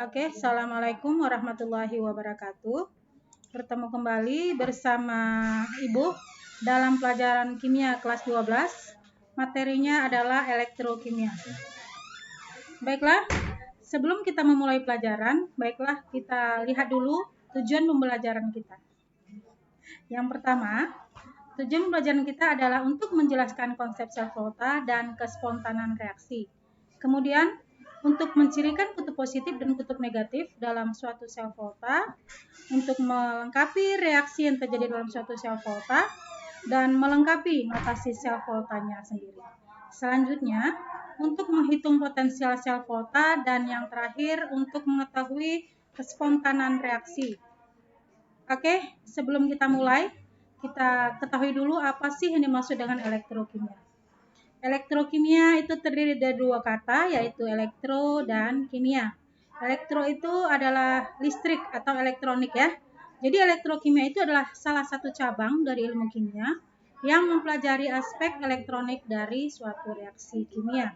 Oke, Assalamualaikum warahmatullahi wabarakatuh. Bertemu kembali bersama Ibu dalam pelajaran kimia kelas 12. Materinya adalah elektrokimia. Baiklah, sebelum kita memulai pelajaran, baiklah kita lihat dulu tujuan pembelajaran kita. Yang pertama, tujuan pembelajaran kita adalah untuk menjelaskan konsep sel volta dan kespontanan reaksi. Kemudian, untuk mencirikan kutub positif dan kutub negatif dalam suatu sel volta, untuk melengkapi reaksi yang terjadi dalam suatu sel volta, dan melengkapi notasi sel voltanya sendiri. Selanjutnya, untuk menghitung potensial sel volta, dan yang terakhir untuk mengetahui kespontanan reaksi. Oke, sebelum kita mulai, kita ketahui dulu apa sih yang dimaksud dengan elektrokimia. Elektrokimia itu terdiri dari dua kata, yaitu elektro dan kimia. Elektro itu adalah listrik atau elektronik ya. Jadi elektrokimia itu adalah salah satu cabang dari ilmu kimia yang mempelajari aspek elektronik dari suatu reaksi kimia.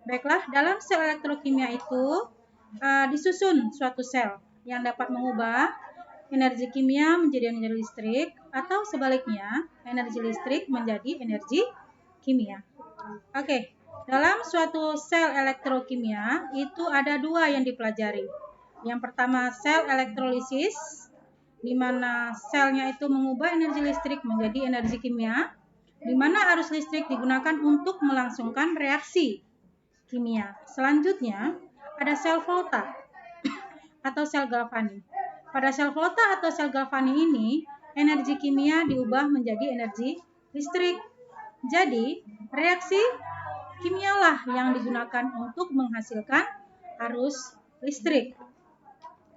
Baiklah, dalam sel elektrokimia itu disusun suatu sel yang dapat mengubah energi kimia menjadi energi listrik atau sebaliknya energi listrik menjadi energi kimia. Oke, dalam suatu sel elektrokimia itu ada dua yang dipelajari. Yang pertama sel elektrolisis, di mana selnya itu mengubah energi listrik menjadi energi kimia, di mana arus listrik digunakan untuk melangsungkan reaksi kimia. Selanjutnya ada sel volta atau sel galvani. Pada sel volta atau sel galvani ini, energi kimia diubah menjadi energi listrik. Jadi, reaksi kimialah yang digunakan untuk menghasilkan arus listrik.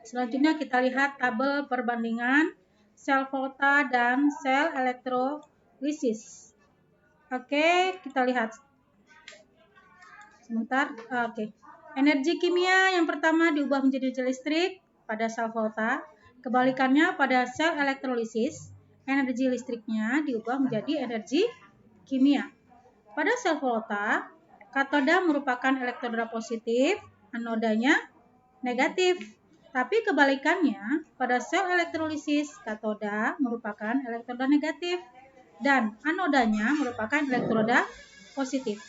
Selanjutnya kita lihat tabel perbandingan sel volta dan sel elektrolisis. Oke, kita lihat. Sebentar. Oke. Energi kimia yang pertama diubah menjadi energi listrik pada sel volta. Kebalikannya pada sel elektrolisis, energi listriknya diubah menjadi energi kimia. Pada sel volta, katoda merupakan elektroda positif, anodanya negatif. Tapi kebalikannya, pada sel elektrolisis, katoda merupakan elektroda negatif dan anodanya merupakan elektroda positif.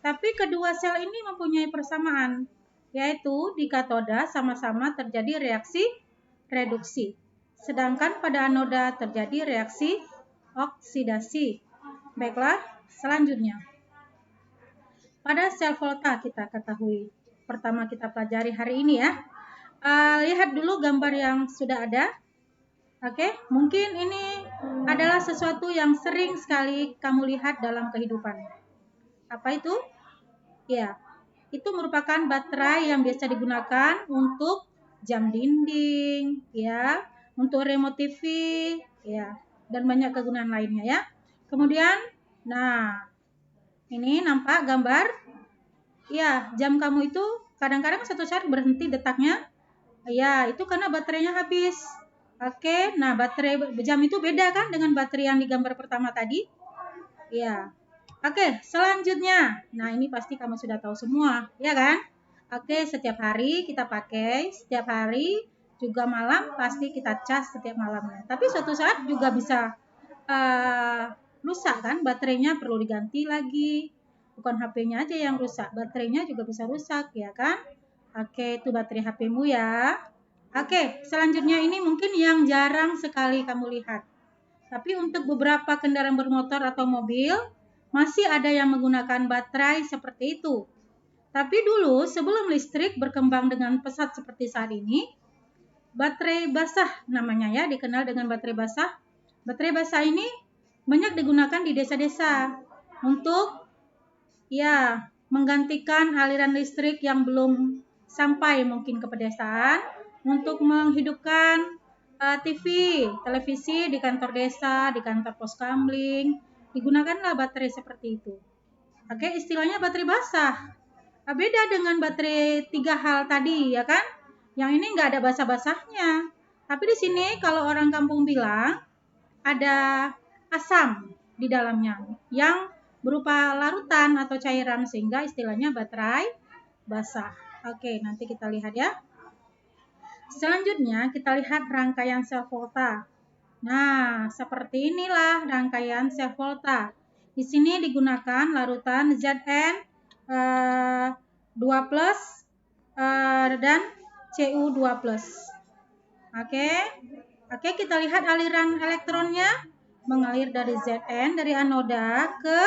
Tapi kedua sel ini mempunyai persamaan, yaitu di katoda sama-sama terjadi reaksi reduksi, sedangkan pada anoda terjadi reaksi oksidasi. Baiklah, selanjutnya. Pada sel volta kita ketahui. Pertama kita pelajari hari ini ya. Lihat dulu gambar yang sudah ada. Oke, mungkin ini adalah sesuatu yang sering sekali kamu lihat dalam kehidupan. Apa itu? Ya, itu merupakan baterai yang biasa digunakan untuk jam dinding, ya, untuk remote TV, ya, dan banyak kegunaan lainnya ya. Kemudian, nah, ini nampak gambar, ya, jam kamu itu kadang-kadang satu saat berhenti detaknya, ya, itu karena baterainya habis. Oke, nah baterai jam itu beda kan dengan baterai yang di gambar pertama tadi? Ya. Oke, selanjutnya. Nah, ini pasti kamu sudah tahu semua, ya kan? Oke, setiap hari kita pakai, setiap hari juga malam pasti kita cas setiap malamnya. Tapi suatu saat juga bisa rusak kan, baterainya perlu diganti lagi. Bukan HP-nya aja yang rusak, baterainya juga bisa rusak, ya kan? Oke, itu baterai HP-mu ya. Oke, selanjutnya ini mungkin yang jarang sekali kamu lihat. Tapi untuk beberapa kendaraan bermotor atau mobil, masih ada yang menggunakan baterai seperti itu. Tapi dulu sebelum listrik berkembang dengan pesat seperti saat ini, baterai basah namanya ya, dikenal dengan baterai basah. Baterai basah ini banyak digunakan di desa-desa untuk ya menggantikan aliran listrik yang belum sampai mungkin ke pedesaan, untuk menghidupkan TV, televisi di kantor desa, di kantor pos kamling, digunakanlah baterai seperti itu. Oke, istilahnya baterai basah. Beda dengan baterai 3 hal tadi, ya kan? Yang ini nggak ada basah-basahnya. Tapi di sini kalau orang kampung bilang ada asam di dalamnya yang berupa larutan atau cairan, sehingga istilahnya baterai basah. Oke, nanti kita lihat ya. Selanjutnya kita lihat rangkaian sel volta. Nah, seperti inilah rangkaian sel volta. Di sini digunakan larutan Zn 2+ dan Cu 2+. Oke, kita lihat aliran elektronnya mengalir dari Zn dari anoda ke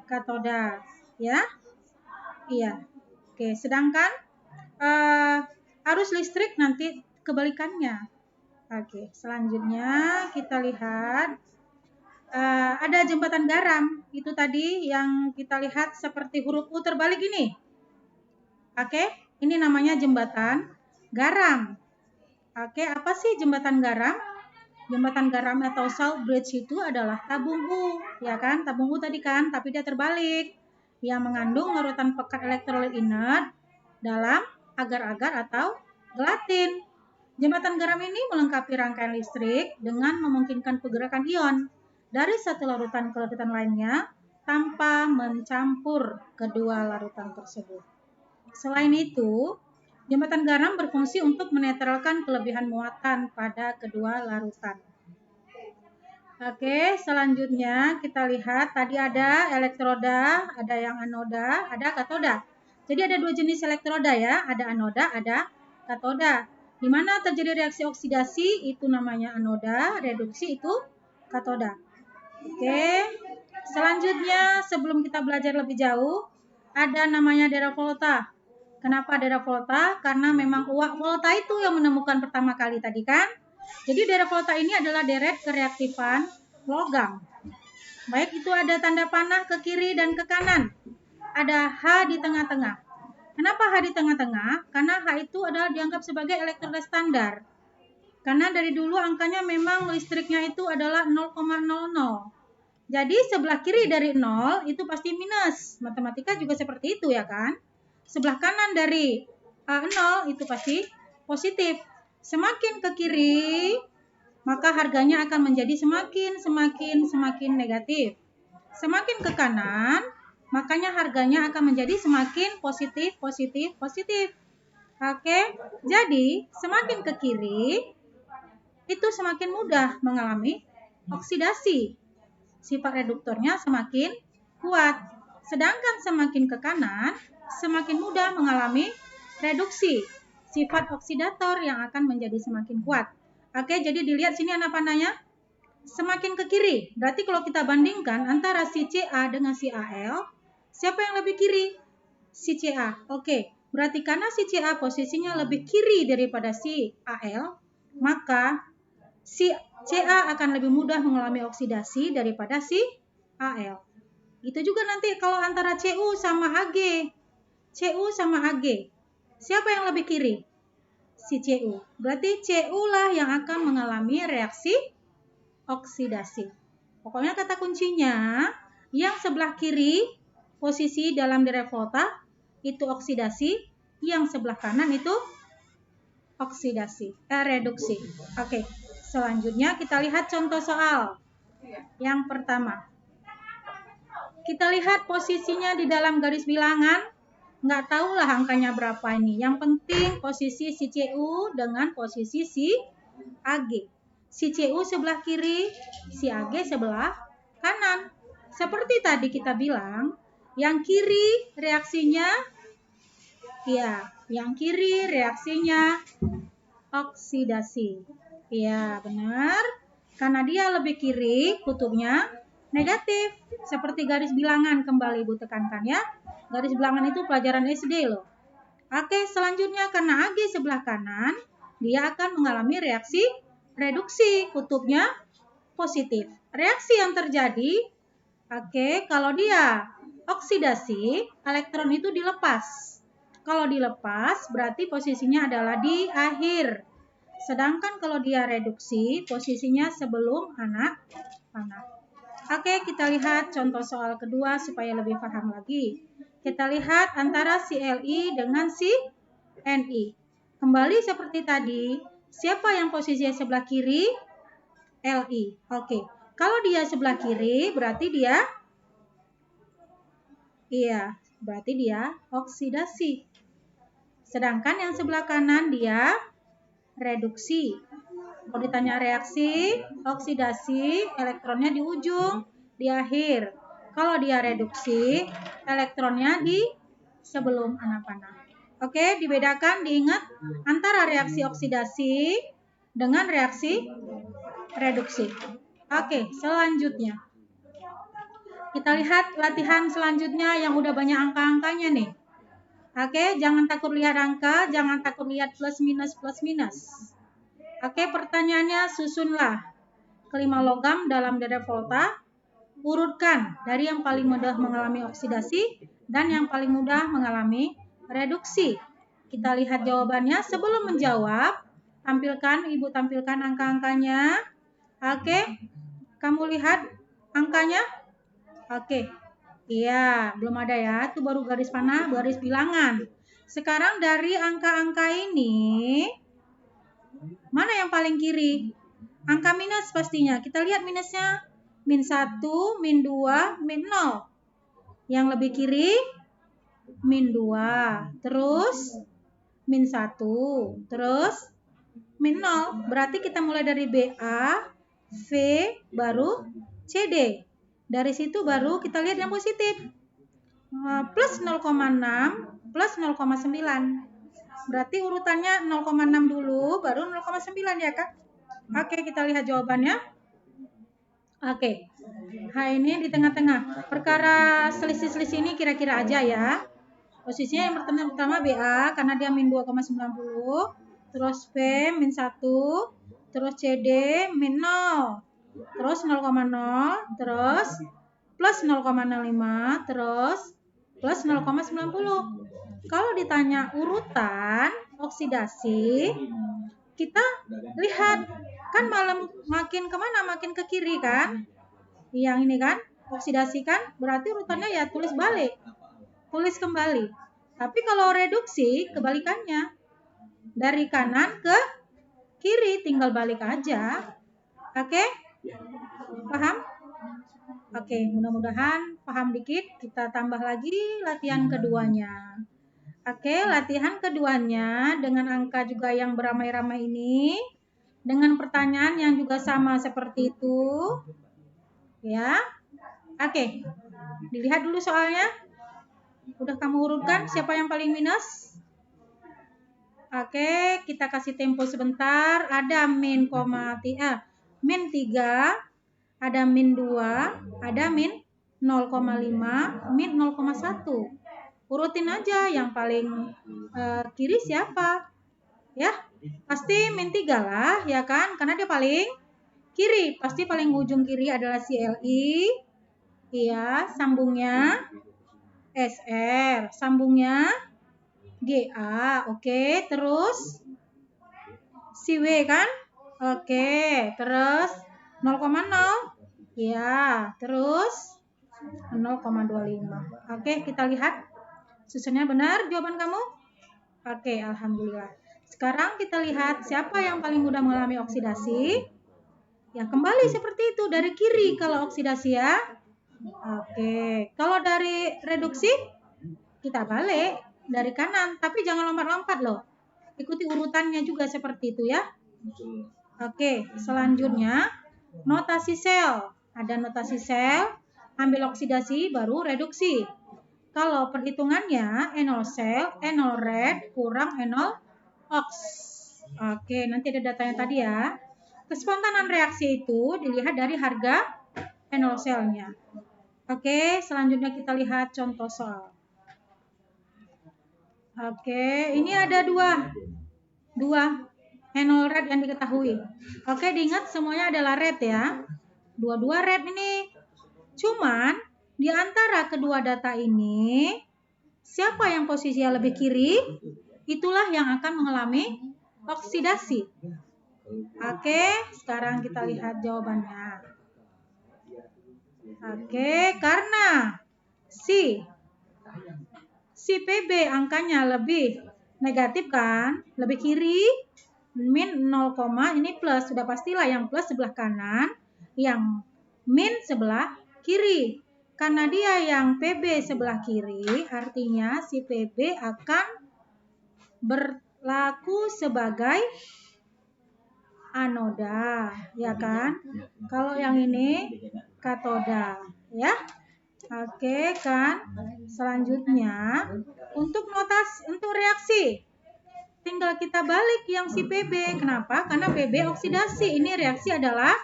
katoda, ya. Iya. Oke, sedangkan arus listrik nanti kebalikannya. Oke, selanjutnya kita lihat ada jembatan garam. Itu tadi yang kita lihat seperti huruf U terbalik ini. Oke, ini namanya jembatan garam. Oke, apa sih jembatan garam? Jembatan garam atau salt bridge itu adalah tabung U, ya kan? Tabung U tadi kan, tapi dia terbalik. Yang mengandung larutan pekat elektrolit inert dalam agar-agar atau gelatin. Jembatan garam ini melengkapi rangkaian listrik dengan memungkinkan pergerakan ion dari satu larutan ke larutan lainnya tanpa mencampur kedua larutan tersebut. Selain itu, jembatan garam berfungsi untuk menetralkan kelebihan muatan pada kedua larutan. Oke, selanjutnya kita lihat tadi ada elektroda, ada yang anoda, ada katoda. Jadi ada dua jenis elektroda ya, ada anoda, ada katoda. Di mana terjadi reaksi oksidasi itu namanya anoda, reduksi itu katoda. Oke, selanjutnya sebelum kita belajar lebih jauh, ada namanya daerah volta. Kenapa daerah volta? Karena memang uap volta itu yang menemukan pertama kali tadi kan. Jadi daerah volta ini adalah deret kereaktifan logam. Baik, itu ada tanda panah ke kiri dan ke kanan. Ada H di tengah-tengah. Kenapa H di tengah-tengah? Karena H itu adalah dianggap sebagai elektroda standar. Karena dari dulu angkanya memang listriknya itu adalah 0,00. Jadi sebelah kiri dari 0 itu pasti minus. Matematika juga seperti itu ya kan? Sebelah kanan dari 0 itu pasti positif. Semakin ke kiri, maka harganya akan menjadi semakin negatif. Semakin ke kanan, makanya harganya akan menjadi semakin positif. Oke, jadi semakin ke kiri, itu semakin mudah mengalami oksidasi. Sifat reduktornya semakin kuat. Sedangkan semakin ke kanan, semakin mudah mengalami reduksi. Sifat oksidator yang akan menjadi semakin kuat. Oke, jadi dilihat sini anak panahnya. Semakin ke kiri. Berarti kalau kita bandingkan antara si Ca dengan si Al, siapa yang lebih kiri? Si Ca. Oke, berarti karena si Ca posisinya lebih kiri daripada si Al, maka si Ca akan lebih mudah mengalami oksidasi daripada si Al. Itu juga nanti kalau antara Cu sama Ag. Cu sama Ag. Siapa yang lebih kiri? Si Cu. Berarti Cu lah yang akan mengalami reaksi oksidasi. Pokoknya kata kuncinya, yang sebelah kiri posisi dalam daerah volta itu oksidasi, yang sebelah kanan itu reduksi. Oke, selanjutnya kita lihat contoh soal. Yang pertama, kita lihat posisinya di dalam garis bilangan. Nggak tahulah angkanya berapa ini. Yang penting posisi si Cu dengan posisi si Ag. Si Cu sebelah kiri, si Ag sebelah kanan. Seperti tadi kita bilang, yang kiri reaksinya oksidasi. Ya, benar. Karena dia lebih kiri, kutubnya negatif. Seperti garis bilangan, kembali Ibu tekankan ya. Garis bilangan itu pelajaran SD loh. Oke, selanjutnya karena Ag sebelah kanan, dia akan mengalami reaksi reduksi, kutubnya positif. Reaksi yang terjadi, kalau dia oksidasi, elektron itu dilepas. Kalau dilepas, berarti posisinya adalah di akhir. Sedangkan kalau dia reduksi, posisinya sebelum anak panah. Oke, kita lihat contoh soal kedua supaya lebih paham lagi. Kita lihat antara si Li dengan si Ni. Kembali seperti tadi, siapa yang posisinya sebelah kiri? Li. Oke, kalau dia sebelah kiri, berarti dia oksidasi. Sedangkan yang sebelah kanan dia reduksi. Kalau ditanya reaksi, oksidasi, elektronnya di ujung, di akhir. Kalau dia reduksi, elektronnya di sebelum anak panah. Oke, dibedakan, diingat antara reaksi oksidasi dengan reaksi reduksi. Oke, selanjutnya. Kita lihat latihan selanjutnya yang udah banyak angka-angkanya nih. Oke, jangan takut lihat angka, jangan takut lihat plus minus. Oke, pertanyaannya susunlah kelima logam dalam deret volta. Urutkan dari yang paling mudah mengalami oksidasi dan yang paling mudah mengalami reduksi. Kita lihat jawabannya. Sebelum menjawab, Ibu tampilkan angka-angkanya. Oke, kamu lihat angkanya? Oke, iya, belum ada ya. Itu baru garis panah, garis bilangan. Sekarang dari angka-angka ini, mana yang paling kiri? Angka minus pastinya. Kita lihat minusnya. Min 1, min 2, min 0. Yang lebih kiri, min 2. Terus, min 1. Terus, min 0. Berarti kita mulai dari BA, V, baru CD. Dari situ baru kita lihat yang positif. Plus 0,6, plus 0,9. Berarti urutannya 0,6 dulu, baru 0,9 ya kan? Oke, kita lihat jawabannya. Oke, ini di tengah-tengah. Perkara selisih-selisih ini kira-kira aja ya. Posisinya yang pertama BA karena dia min 2,90. Terus V min 1. Terus CD min 0. Terus 0,0. Terus plus 0,05. Terus plus 0,90. Kalau ditanya urutan oksidasi, kita lihat kan makin kemana, makin ke kiri kan, yang ini kan oksidasi kan, berarti urutannya ya tulis balik, tulis kembali. Tapi kalau reduksi kebalikannya, dari kanan ke kiri, tinggal balik aja. Oke, paham? Oke, mudah-mudahan paham dikit. Kita tambah lagi latihan keduanya. Oke, latihan keduanya dengan angka juga yang beramai-ramai ini, dengan pertanyaan yang juga sama seperti itu. Ya. Oke. Dilihat dulu soalnya. Udah kamu urutkan siapa yang paling minus? Oke, kita kasih tempo sebentar. Ada min 3, ada min 2, ada min 0,5, min 0,1. Urutin aja yang paling kiri siapa? Ya, pasti min 3 lah, ya kan? Karena dia paling kiri. Pasti paling ujung kiri adalah si Li. Iya, sambungnya SR. Sambungnya GA. Oke, terus si W kan? Oke, terus 0,0. Ya, terus 0,25. Oke, kita lihat. Susunnya benar jawaban kamu? Oke, alhamdulillah. Sekarang kita lihat siapa yang paling mudah mengalami oksidasi. Ya, kembali seperti itu dari kiri kalau oksidasi ya. Oke, kalau dari reduksi kita balik dari kanan, tapi jangan lompat-lompat loh. Ikuti urutannya juga seperti itu ya. Oke, selanjutnya notasi sel. Ada notasi sel, ambil oksidasi baru reduksi. Kalau perhitungannya enol sel, enol red kurang enol ox. Oke, nanti ada datanya tadi ya. Kespontanan reaksi itu dilihat dari harga enol selnya. Oke, selanjutnya kita lihat contoh soal. Oke, ini ada dua enol red yang diketahui. Oke, diingat semuanya adalah red ya. Dua-dua red ini. Cuman di antara kedua data ini, siapa yang posisinya lebih kiri, itulah yang akan mengalami oksidasi. Oke, sekarang kita lihat jawabannya. Oke, karena si PB angkanya lebih negatif kan, lebih kiri, min 0, ini plus, sudah pastilah yang plus sebelah kanan, yang min sebelah kiri. Karena dia yang PB sebelah kiri, artinya si PB akan berlaku sebagai anoda, ya kan? Kalau yang ini katoda, ya. Oke kan? Selanjutnya untuk reaksi tinggal kita balik yang si PB. Kenapa? Karena PB oksidasi. Ini reaksi adalah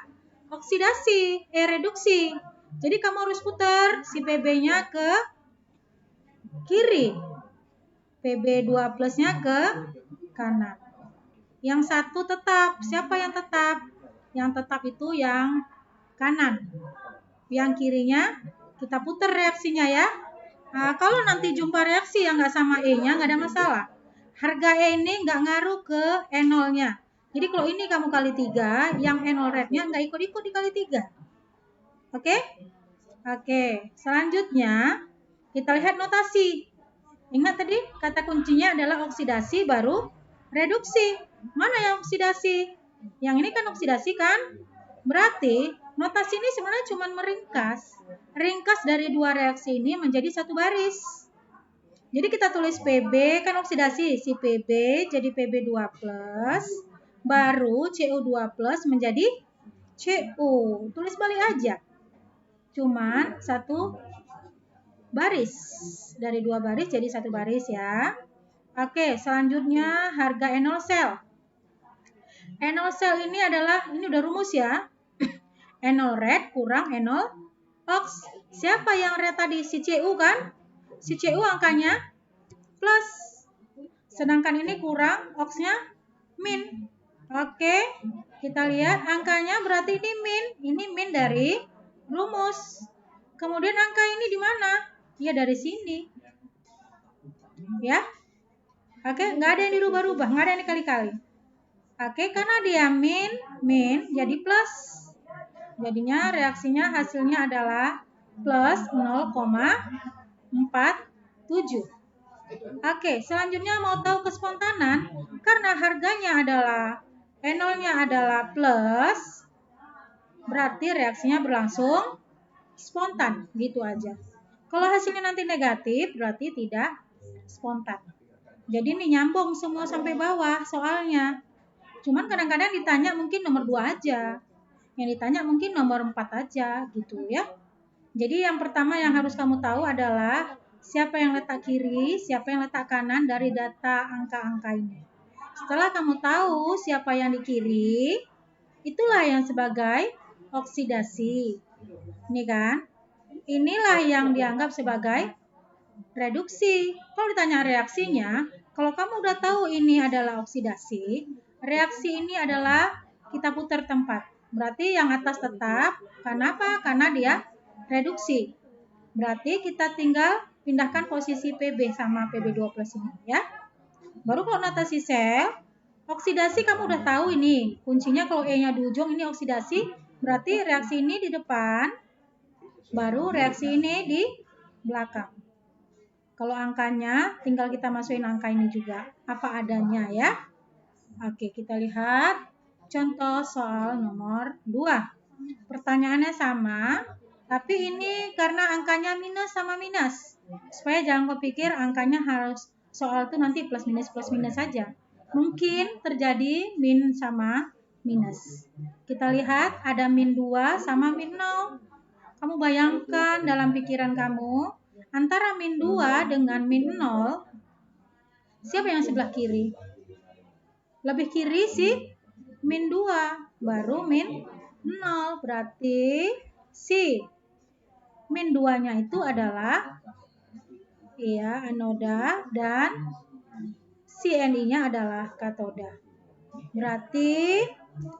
reduksi. Jadi kamu harus putar si PB-nya ke kiri. PB2 plusnya ke kanan. Yang satu tetap. Siapa yang tetap? Yang tetap itu yang kanan. Yang kirinya kita putar reaksinya ya. Nah, kalau nanti jumpa reaksi yang nggak sama E-nya, nggak ada masalah. Harga E ini nggak ngaruh ke E0-nya. Jadi kalau ini kamu kali 3, yang E0 rate-nya nggak ikut-ikut dikali 3. Oke? Oke, selanjutnya kita lihat notasi. Ingat tadi kata kuncinya adalah oksidasi baru reduksi. Mana yang oksidasi? Yang ini kan oksidasi kan? Berarti notasi ini sebenarnya cuma meringkas. Ringkas dari dua reaksi ini menjadi satu baris. Jadi kita tulis PB kan oksidasi. Si PB jadi PB2+. Baru CO2+ menjadi CO. Tulis balik aja. Cuman satu baris. Dari dua baris jadi satu baris ya. Oke, selanjutnya harga enol sel. Enol sel ini udah rumus ya. Enol rate kurang enol ox. Siapa yang rate tadi? Si Cu kan? Si Cu angkanya plus. Sedangkan ini kurang, oxnya min. Oke, kita lihat angkanya berarti ini min. Ini min dari rumus. Kemudian angka ini di mana? Ya dari sini. Ya. Oke, nggak ada yang dirubah-rubah, nggak ada yang dikali-kali. Oke, karena dia min jadi plus. Jadinya reaksinya hasilnya adalah plus 0,47. Oke, selanjutnya mau tahu kespontanan, karena harganya adalah enolnya adalah plus, berarti reaksinya berlangsung spontan, gitu aja. Kalau hasilnya nanti negatif, berarti tidak spontan. Jadi ini nyambung semua sampai bawah soalnya. Cuman kadang-kadang ditanya mungkin nomor 2 aja. Yang ditanya mungkin nomor 4 aja gitu ya. Jadi yang pertama yang harus kamu tahu adalah siapa yang letak kiri, siapa yang letak kanan dari data angka-angka ini. Setelah kamu tahu siapa yang di kiri, itulah yang sebagai oksidasi. Ini kan? Inilah yang dianggap sebagai reduksi. Kalau ditanya reaksinya, kalau kamu udah tahu ini adalah oksidasi, reaksi ini adalah kita putar tempat. Berarti yang atas tetap, kenapa? Karena dia reduksi. Berarti kita tinggal pindahkan posisi PB sama PB2+ ini ya. Baru kalau notasi sel, oksidasi kamu udah tahu ini. Kuncinya kalau E-nya di ujung ini oksidasi, berarti reaksi ini di depan, baru reaksi ini di belakang. Kalau angkanya, tinggal kita masukin angka ini juga. Apa adanya ya. Oke, kita lihat contoh soal nomor 2. Pertanyaannya sama, tapi ini karena angkanya minus sama minus. Supaya jangan kepikir angkanya harus soal itu nanti plus minus saja. Mungkin terjadi min sama minus. Kita lihat ada min 2 sama min 0. Kamu bayangkan dalam pikiran kamu, antara min 2 dengan min 0, siapa yang sebelah kiri? Lebih kiri sih min 2, baru min 0. Berarti si min 2-nya itu adalah anoda dan si Ni-nya adalah katoda. Berarti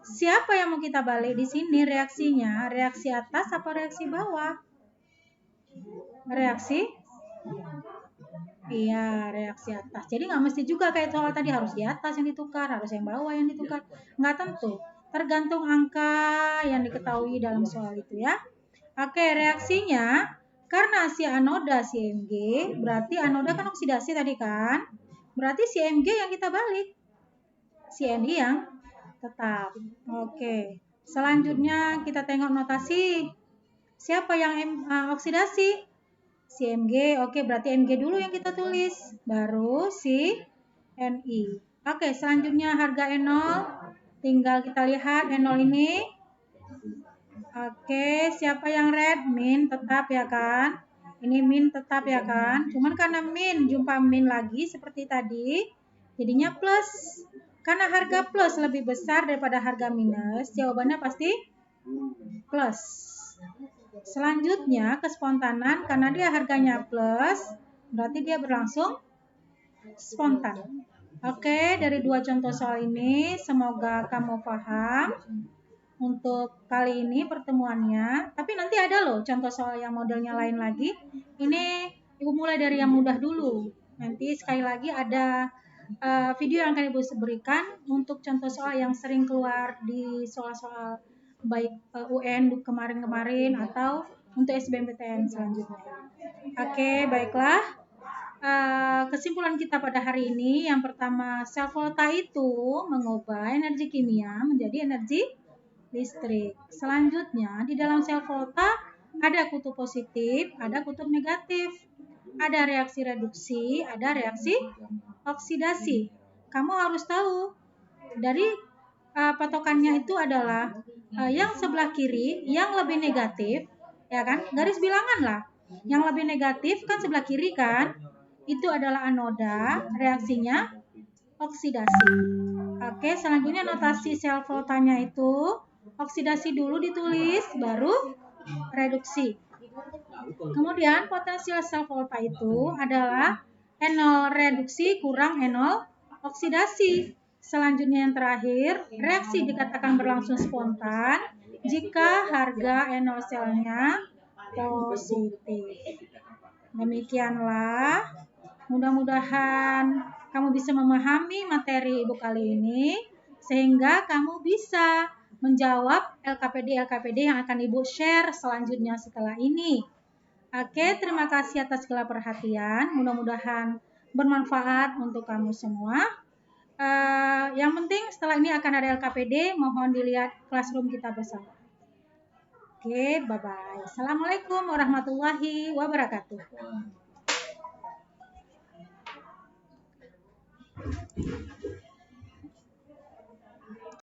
siapa yang mau kita balik di sini reaksinya? Reaksi atas apa reaksi bawah? Reaksi reaksi atas. Jadi nggak mesti juga kayak soal tadi harus di atas yang ditukar, harus yang bawah yang ditukar. Nggak tentu. Tergantung angka yang diketahui dalam soal itu ya. Oke, reaksinya karena si anoda si Mg, berarti anoda kan oksidasi tadi kan. Berarti si Mg yang kita balik. Si Ni yang tetap. Oke. Selanjutnya kita tengok notasi. Siapa yang oksidasi? Si Mg. Oke, berarti Mg dulu yang kita tulis. Baru si Ni. Oke, selanjutnya harga enol. Tinggal kita lihat N0 ini. Oke, siapa yang red? Min tetap ya kan? Ini min tetap ya kan? Cuman karena min jumpa min lagi seperti tadi, jadinya plus. Karena harga plus lebih besar daripada harga minus, jawabannya pasti plus. Selanjutnya kespontanan, karena dia harganya plus, berarti dia berlangsung spontan. Oke, dari dua contoh soal ini, semoga kamu paham untuk kali ini pertemuannya. Tapi nanti ada loh contoh soal yang modelnya lain lagi. Ini Ibu mulai dari yang mudah dulu. Nanti sekali lagi ada video yang akan Ibu berikan untuk contoh soal yang sering keluar di soal-soal baik UN kemarin-kemarin atau untuk SBMPTN selanjutnya. Oke, baiklah. Kesimpulan kita pada hari ini, yang pertama, sel volta itu mengubah energi kimia menjadi energi listrik. Selanjutnya, di dalam sel volta ada kutub positif, ada kutub negatif. Ada reaksi reduksi, ada reaksi oksidasi. Kamu harus tahu dari patokannya itu adalah yang sebelah kiri yang lebih negatif, ya kan? Garis bilangan lah. Yang lebih negatif kan sebelah kiri kan? Itu adalah anoda, reaksinya oksidasi. Oke, selanjutnya notasi sel voltanya itu oksidasi dulu ditulis, baru reduksi. Kemudian potensial sel volta itu adalah N0 reduksi kurang N0 oksidasi. Selanjutnya yang terakhir, reaksi dikatakan berlangsung spontan jika harga N0 selnya positif. Demikianlah. Mudah-mudahan kamu bisa memahami materi Ibu kali ini sehingga kamu bisa menjawab LKPD yang akan Ibu share selanjutnya setelah ini. Oke, terima kasih atas segala perhatian. Mudah-mudahan bermanfaat untuk kamu semua. Yang penting setelah ini akan ada LKPD, mohon dilihat classroom kita bersama. Oke, bye-bye. Assalamualaikum warahmatullahi wabarakatuh.